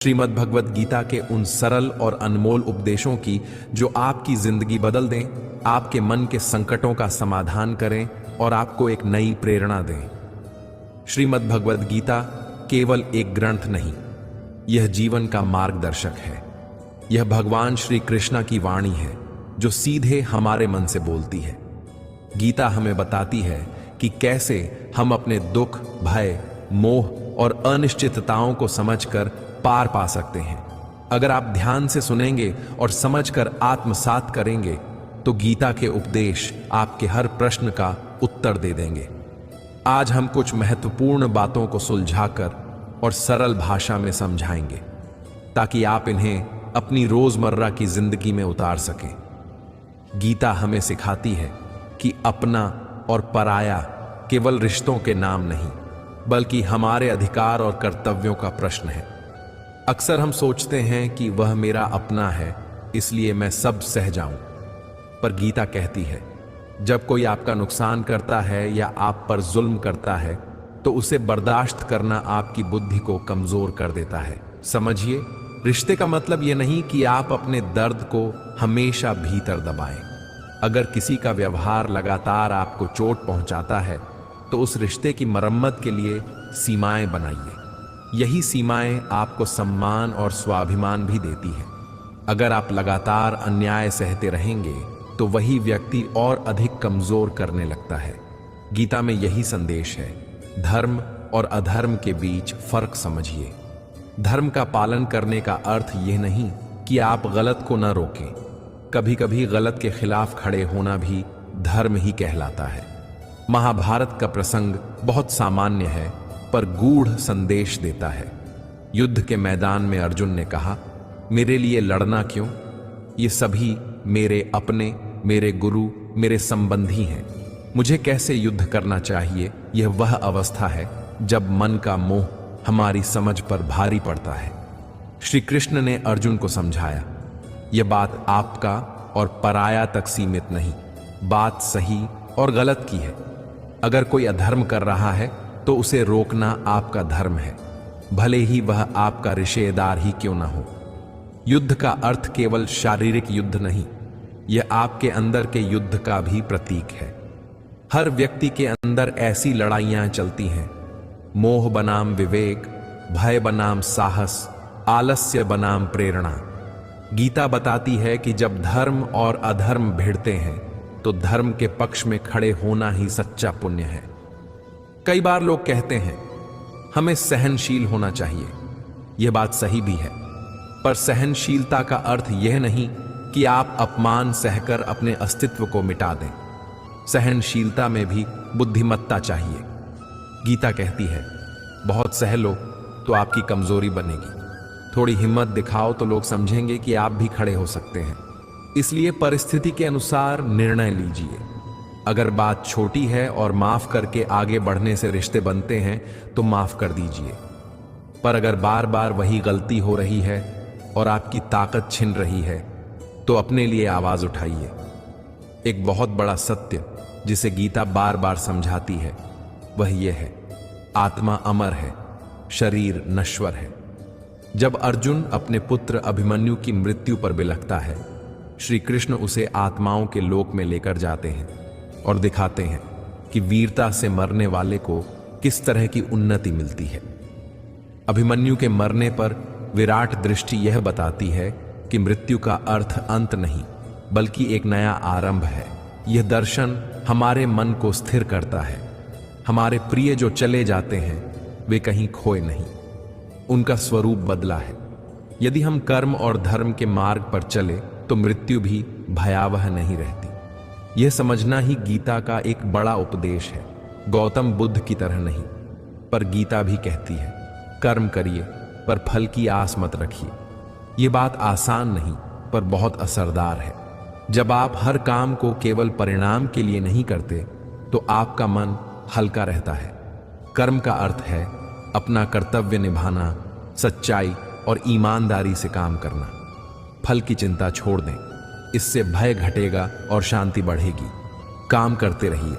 श्रीमद् भगवत गीता के उन सरल और अनमोल उपदेशों की जो आपकी जिंदगी बदल दें, आपके मन के संकटों का समाधान करें और आपको एक नई प्रेरणा दें। श्रीमद् भगवत गीता केवल एक ग्रंथ नहीं, यह जीवन का मार्गदर्शक है। यह भगवान श्री कृष्ण की वाणी है जो सीधे हमारे मन से बोलती है। गीता हमें बताती है कि कैसे हम अपने दुख, भय, मोह और अनिश्चितताओं को समझकर पार पा सकते हैं। अगर आप ध्यान से सुनेंगे और समझकर आत्मसात करेंगे तो गीता के उपदेश आपके हर प्रश्न का उत्तर दे देंगे। आज हम कुछ महत्वपूर्ण बातों को सुलझाकर और सरल भाषा में समझाएंगे ताकि आप इन्हें अपनी रोजमर्रा की जिंदगी में उतार सकें। गीता हमें सिखाती है कि अपना और पराया केवल रिश्तों के नाम नहीं, बल्कि हमारे अधिकार और कर्तव्यों का प्रश्न है। अक्सर हम सोचते हैं कि वह मेरा अपना है, इसलिए मैं सब सह जाऊं। पर गीता कहती है, जब कोई आपका नुकसान करता है या आप पर जुल्म करता है तो उसे बर्दाश्त करना आपकी बुद्धि को कमजोर कर देता है। समझिए, रिश्ते का मतलब यह नहीं कि आप अपने दर्द को हमेशा भीतर दबाएं। अगर किसी का व्यवहार लगातार आपको चोट पहुंचाता है तो उस रिश्ते की मरम्मत के लिए सीमाएं बनाइए। यही सीमाएं आपको सम्मान और स्वाभिमान भी देती हैं। अगर आप लगातार अन्याय सहते रहेंगे तो वही व्यक्ति और अधिक कमजोर करने लगता है। गीता में यही संदेश है। धर्म और अधर्म के बीच फर्क समझिए। धर्म का पालन करने का अर्थ यह नहीं कि आप गलत को न रोकें। कभी कभी गलत के खिलाफ खड़े होना भी धर्म ही कहलाता है। महाभारत का प्रसंग बहुत सामान्य है पर गूढ़ संदेश देता है। युद्ध के मैदान में अर्जुन ने कहा, मेरे लिए लड़ना क्यों? ये सभी मेरे अपने, मेरे गुरु, मेरे संबंधी हैं। मुझे कैसे युद्ध करना चाहिए? यह वह अवस्था है जब मन का मोह हमारी समझ पर भारी पड़ता है। श्री कृष्ण ने अर्जुन को समझाया, यह बात आपका और पराया तक सीमित नहीं, बात सही और गलत की है। अगर कोई अधर्म कर रहा है तो उसे रोकना आपका धर्म है, भले ही वह आपका रिश्तेदार ही क्यों ना हो। युद्ध का अर्थ केवल शारीरिक युद्ध नहीं, यह आपके अंदर के युद्ध का भी प्रतीक है। हर व्यक्ति के अंदर ऐसी लड़ाइयां चलती हैं, मोह बनाम विवेक, भय बनाम साहस, आलस्य बनाम प्रेरणा। गीता बताती है कि जब धर्म और अधर्म भिड़ते हैं तो धर्म के पक्ष में खड़े होना ही सच्चा पुण्य है। कई बार लोग कहते हैं हमें सहनशील होना चाहिए। यह बात सही भी है, पर सहनशीलता का अर्थ यह नहीं कि आप अपमान सहकर अपने अस्तित्व को मिटा दें। सहनशीलता में भी बुद्धिमत्ता चाहिए। गीता कहती है, बहुत सह लो तो आपकी कमजोरी बनेगी। थोड़ी हिम्मत दिखाओ तो लोग समझेंगे कि आप भी खड़े हो सकते हैं। इसलिए परिस्थिति के अनुसार निर्णय लीजिए। अगर बात छोटी है और माफ करके आगे बढ़ने से रिश्ते बनते हैं तो माफ कर दीजिए। पर अगर बार बार वही गलती हो रही है और आपकी ताकत छिन रही है तो अपने लिए आवाज उठाइए। एक बहुत बड़ा सत्य जिसे गीता बार बार समझाती है वह यह है, आत्मा अमर है, शरीर नश्वर है। जब अर्जुन अपने पुत्र अभिमन्यु की मृत्यु पर बिलखता है, श्री कृष्ण उसे आत्माओं के लोक में लेकर जाते हैं और दिखाते हैं कि वीरता से मरने वाले को किस तरह की उन्नति मिलती है। अभिमन्यु के मरने पर विराट दृष्टि यह बताती है कि मृत्यु का अर्थ अंत नहीं, बल्कि एक नया आरंभ है। यह दर्शन हमारे मन को स्थिर करता है। हमारे प्रिय जो चले जाते हैं वे कहीं खोए नहीं, उनका स्वरूप बदला है। यदि हम कर्म और धर्म के मार्ग पर चले तो मृत्यु भी भयावह नहीं रहती। यह समझना ही गीता का एक बड़ा उपदेश है। गौतम बुद्ध की तरह नहीं, पर गीता भी कहती है, कर्म करिए पर फल की आस मत रखिए। यह बात आसान नहीं पर बहुत असरदार है। जब आप हर काम को केवल परिणाम के लिए नहीं करते तो आपका मन हल्का रहता है। कर्म का अर्थ है अपना कर्तव्य निभाना, सच्चाई और ईमानदारी से काम करना। फल की चिंता छोड़ दें, इससे भय घटेगा और शांति बढ़ेगी। काम करते रहिए,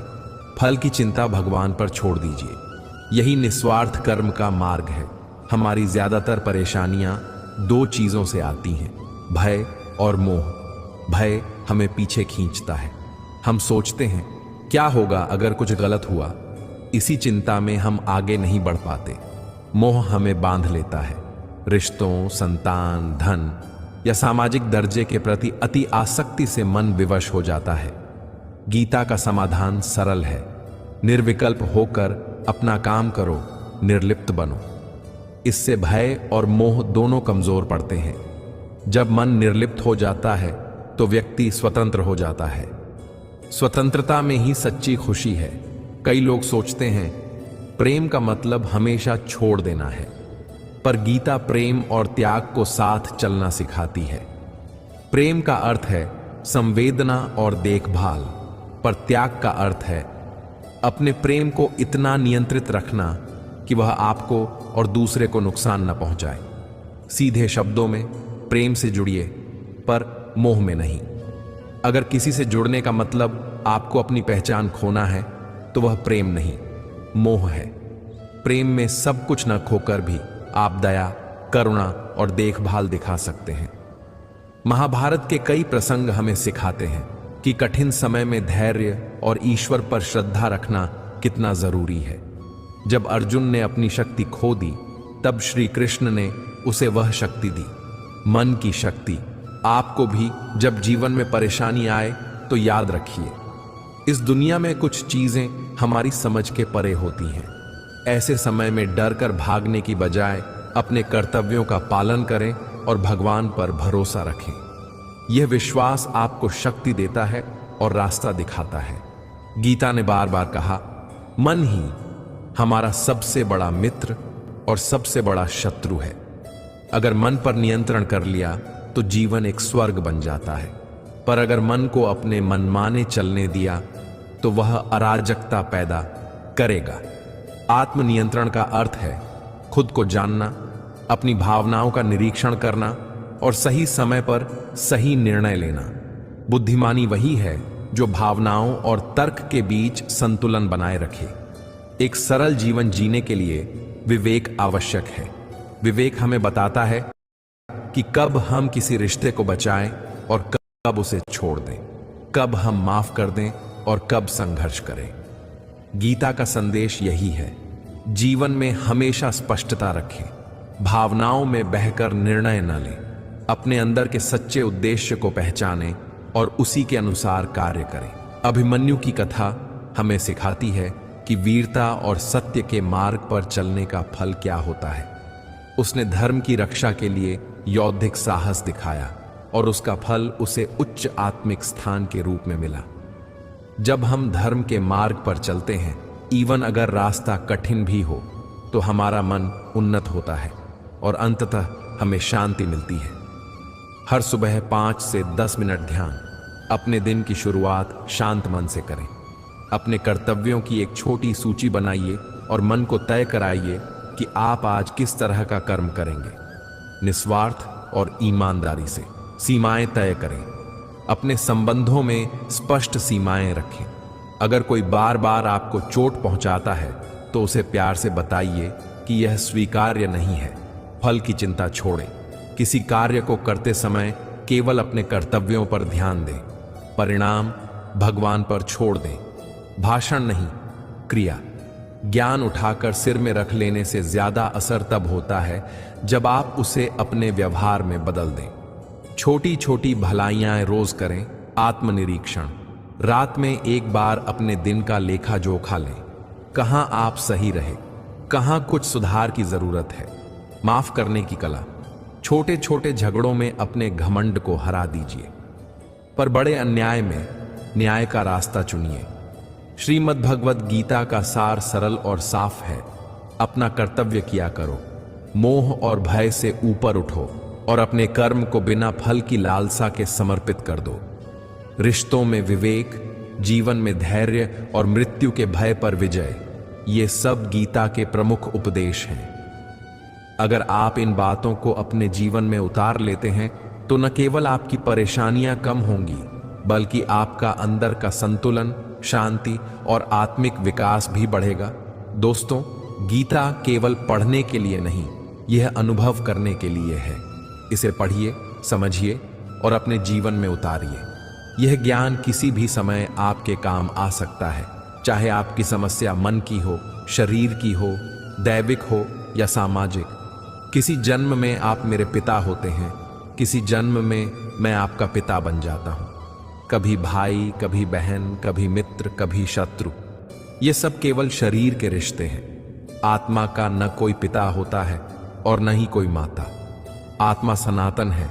फल की चिंता भगवान पर छोड़ दीजिए। यही निस्वार्थ कर्म का मार्ग है। हमारी ज्यादातर परेशानियां दो चीजों से आती हैं, भय और मोह। भय हमें पीछे खींचता है। हम सोचते हैं क्या होगा अगर कुछ गलत हुआ। इसी चिंता में हम आगे नहीं बढ़ पाते। मोह हमें बांध लेता है। रिश्तों, संतान, धन या सामाजिक दर्जे के प्रति अति आसक्ति से मन विवश हो जाता है। गीता का समाधान सरल है। निर्विकल्प होकर अपना काम करो, निर्लिप्त बनो। इससे भय और मोह दोनों कमजोर पड़ते हैं। जब मन निर्लिप्त हो जाता है तो व्यक्ति स्वतंत्र हो जाता है। स्वतंत्रता में ही सच्ची खुशी है। कई लोग सोचते हैं प्रेम का मतलब हमेशा छोड़ देना है, पर गीता प्रेम और त्याग को साथ चलना सिखाती है। प्रेम का अर्थ है संवेदना और देखभाल, पर त्याग का अर्थ है अपने प्रेम को इतना नियंत्रित रखना कि वह आपको और दूसरे को नुकसान न पहुंचाए। सीधे शब्दों में प्रेम से जुड़िए, पर मोह में नहीं। अगर किसी से जुड़ने का मतलब आपको अपनी पहचान खोना है तो वह प्रेम नहीं, मोह है। प्रेम में सब कुछ न खोकर भी आप दया, करुणा और देखभाल दिखा सकते हैं। महाभारत के कई प्रसंग हमें सिखाते हैं कि कठिन समय में धैर्य और ईश्वर पर श्रद्धा रखना कितना जरूरी है। जब अर्जुन ने अपनी शक्ति खो दी, तब श्री कृष्ण ने उसे वह शक्ति दी, मन की शक्ति। आपको भी जब जीवन में परेशानी आए तो याद रखिए, इस दुनिया में कुछ चीजें हमारी समझ के परे होती हैं। ऐसे समय में डर कर भागने की बजाय अपने कर्तव्यों का पालन करें और भगवान पर भरोसा रखें। यह विश्वास आपको शक्ति देता है और रास्ता दिखाता है। गीता ने बार बार कहा, मन ही हमारा सबसे बड़ा मित्र और सबसे बड़ा शत्रु है। अगर मन पर नियंत्रण कर लिया तो जीवन एक स्वर्ग बन जाता है, पर अगर मन को अपने मनमाने चलने दिया तो वह अराजकता पैदा करेगा। आत्मनियंत्रण का अर्थ है खुद को जानना, अपनी भावनाओं का निरीक्षण करना और सही समय पर सही निर्णय लेना। बुद्धिमानी वही है जो भावनाओं और तर्क के बीच संतुलन बनाए रखे। एक सरल जीवन जीने के लिए विवेक आवश्यक है। विवेक हमें बताता है कि कब हम किसी रिश्ते को बचाएं और कब उसे छोड़ दें, कब हम माफ कर दें और कब संघर्ष करें। गीता का संदेश यही है, जीवन में हमेशा स्पष्टता रखें, भावनाओं में बहकर निर्णय न लें, अपने अंदर के सच्चे उद्देश्य को पहचानें और उसी के अनुसार कार्य करें। अभिमन्यु की कथा हमें सिखाती है कि वीरता और सत्य के मार्ग पर चलने का फल क्या होता है। उसने धर्म की रक्षा के लिए यौद्धिक साहस दिखाया और उसका फल उसे उच्च आत्मिक स्थान के रूप में मिला। जब हम धर्म के मार्ग पर चलते हैं, इवन अगर रास्ता कठिन भी हो, तो हमारा मन उन्नत होता है और अंततः हमें शांति मिलती है। हर सुबह 5 से 10 मिनट ध्यान। अपने दिन की शुरुआत शांत मन से करें। अपने कर्तव्यों की एक छोटी सूची बनाइए और मन को तय कराइए कि आप आज किस तरह का कर्म करेंगे। निस्वार्थ और ईमानदारी से सीमाएं तय करें। अपने संबंधों में स्पष्ट सीमाएं रखें। अगर कोई बार बार आपको चोट पहुंचाता है तो उसे प्यार से बताइए कि यह स्वीकार्य नहीं है। फल की चिंता छोड़ें। किसी कार्य को करते समय केवल अपने कर्तव्यों पर ध्यान दें, परिणाम भगवान पर छोड़ दें। भाषण नहीं, क्रिया। ज्ञान उठाकर सिर में रख लेने से ज्यादा असर तब होता है जब आप उसे अपने व्यवहार में बदल दें। छोटी छोटी भलाइयां रोज करें। आत्मनिरीक्षण। रात में एक बार अपने दिन का लेखा जोखा लें। कहां आप सही रहे, कहां कुछ सुधार की जरूरत है। माफ करने की कला। छोटे छोटे झगड़ों में अपने घमंड को हरा दीजिए, पर बड़े अन्याय में न्याय का रास्ता चुनिए। श्रीमद् भगवद गीता का सार सरल और साफ है। अपना कर्तव्य किया करो, मोह और भय से ऊपर उठो और अपने कर्म को बिना फल की लालसा के समर्पित कर दो। रिश्तों में विवेक, जीवन में धैर्य और मृत्यु के भय पर विजय, ये सब गीता के प्रमुख उपदेश हैं। अगर आप इन बातों को अपने जीवन में उतार लेते हैं तो न केवल आपकी परेशानियां कम होंगी, बल्कि आपका अंदर का संतुलन, शांति और आत्मिक विकास भी बढ़ेगा। दोस्तों, गीता केवल पढ़ने के लिए नहीं, यह अनुभव करने के लिए है। इसे पढ़िए, समझिए और अपने जीवन में उतारिए। यह ज्ञान किसी भी समय आपके काम आ सकता है, चाहे आपकी समस्या मन की हो, शरीर की हो, दैविक हो या सामाजिक। किसी जन्म में आप मेरे पिता होते हैं, किसी जन्म में मैं आपका पिता बन जाता हूं। कभी भाई, कभी बहन, कभी मित्र, कभी शत्रु। ये सब केवल शरीर के रिश्ते हैं। आत्मा का न कोई पिता होता है और न ही कोई माता। आत्मा सनातन है,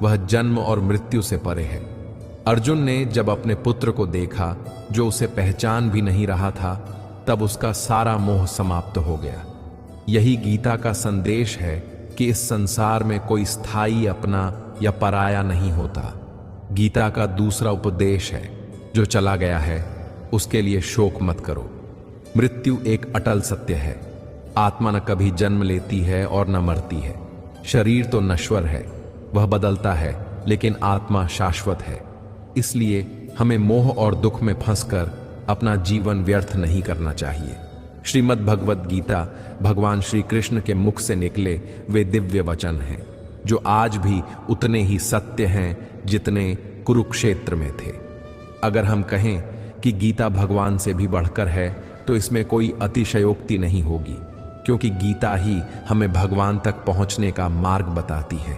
वह जन्म और मृत्यु से परे है। अर्जुन ने जब अपने पुत्र को देखा जो उसे पहचान भी नहीं रहा था, तब उसका सारा मोह समाप्त हो गया। यही गीता का संदेश है कि इस संसार में कोई स्थायी अपना या पराया नहीं होता। गीता का दूसरा उपदेश है, जो चला गया है उसके लिए शोक मत करो। मृत्यु एक अटल सत्य है। आत्मा न कभी जन्म लेती है और न मरती है। शरीर तो नश्वर है, वह बदलता है, लेकिन आत्मा शाश्वत है। इसलिए हमें मोह और दुख में फंसकर अपना जीवन व्यर्थ नहीं करना चाहिए। श्रीमद् भगवद गीता भगवान श्री कृष्ण के मुख से निकले वे दिव्य वचन हैं, जो आज भी उतने ही सत्य हैं जितने कुरुक्षेत्र में थे। अगर हम कहें कि गीता भगवान से भी बढ़कर है, तो इसमें कोई अतिशयोक्ति नहीं होगी, क्योंकि गीता ही हमें भगवान तक पहुंचने का मार्ग बताती है।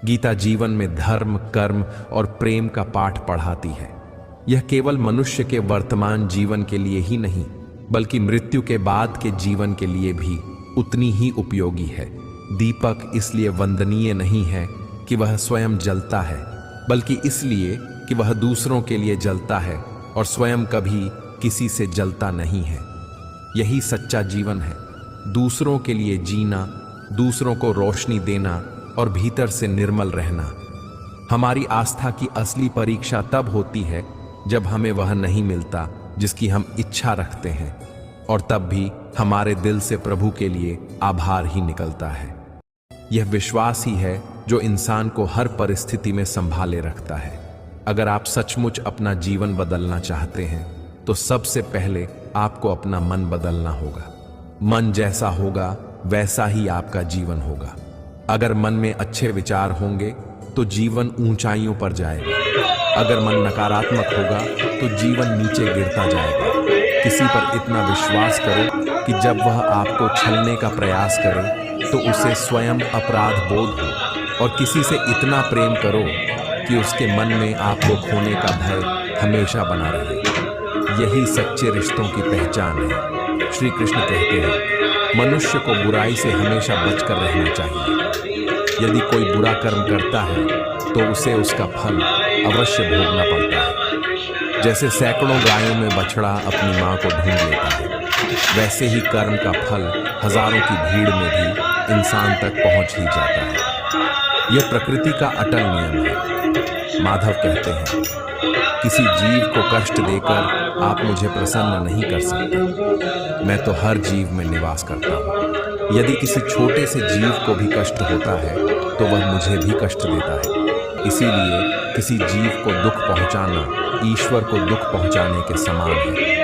गीता जीवन में धर्म, कर्म और प्रेम का पाठ पढ़ाती है। यह केवल मनुष्य के वर्तमान जीवन के लिए ही नहीं, बल्कि मृत्यु के बाद के जीवन के लिए भी उतनी ही उपयोगी है। दीपक इसलिए वंदनीय नहीं है कि वह स्वयं जलता है, बल्कि इसलिए कि वह दूसरों के लिए जलता है और स्वयं कभी किसी से जलता नहीं है। यही सच्चा जीवन है, दूसरों के लिए जीना, दूसरों को रोशनी देना और भीतर से निर्मल रहना। हमारी आस्था की असली परीक्षा तब होती है जब हमें वह नहीं मिलता जिसकी हम इच्छा रखते हैं, और तब भी हमारे दिल से प्रभु के लिए आभार ही निकलता है। यह विश्वास ही है जो इंसान को हर परिस्थिति में संभाले रखता है। अगर आप सचमुच अपना जीवन बदलना चाहते हैं, तो सबसे पहले आपको अपना मन बदलना होगा। मन जैसा होगा वैसा ही आपका जीवन होगा। अगर मन में अच्छे विचार होंगे तो जीवन ऊंचाइयों पर जाएगा। अगर मन नकारात्मक होगा तो जीवन नीचे गिरता जाएगा। किसी पर इतना विश्वास करो कि जब वह आपको छलने का प्रयास करे तो उसे स्वयं अपराध बोध हो, और किसी से इतना प्रेम करो कि उसके मन में आपको खोने का भय हमेशा बना रहे। यही सच्चे रिश्तों की पहचान है। श्री कृष्ण कहते हैं, मनुष्य को बुराई से हमेशा बचकर रहना चाहिए। यदि कोई बुरा कर्म करता है तो उसे उसका फल अवश्य भोगना पड़ता है। जैसे सैकड़ों गायों में बछड़ा अपनी मां को ढूंढ लेता है, वैसे ही कर्म का फल हजारों की भीड़ में भी इंसान तक पहुंच ही जाता है। यह प्रकृति का अटल नियम है। माधव कहते हैं, किसी जीव को कष्ट देकर आप मुझे प्रसन्न नहीं कर सकते। मैं तो हर जीव में निवास करता हूँ। यदि किसी छोटे से जीव को भी कष्ट होता है तो वह मुझे भी कष्ट देता है। इसीलिए किसी जीव को दुख पहुंचाना ईश्वर को दुख पहुंचाने के समान है।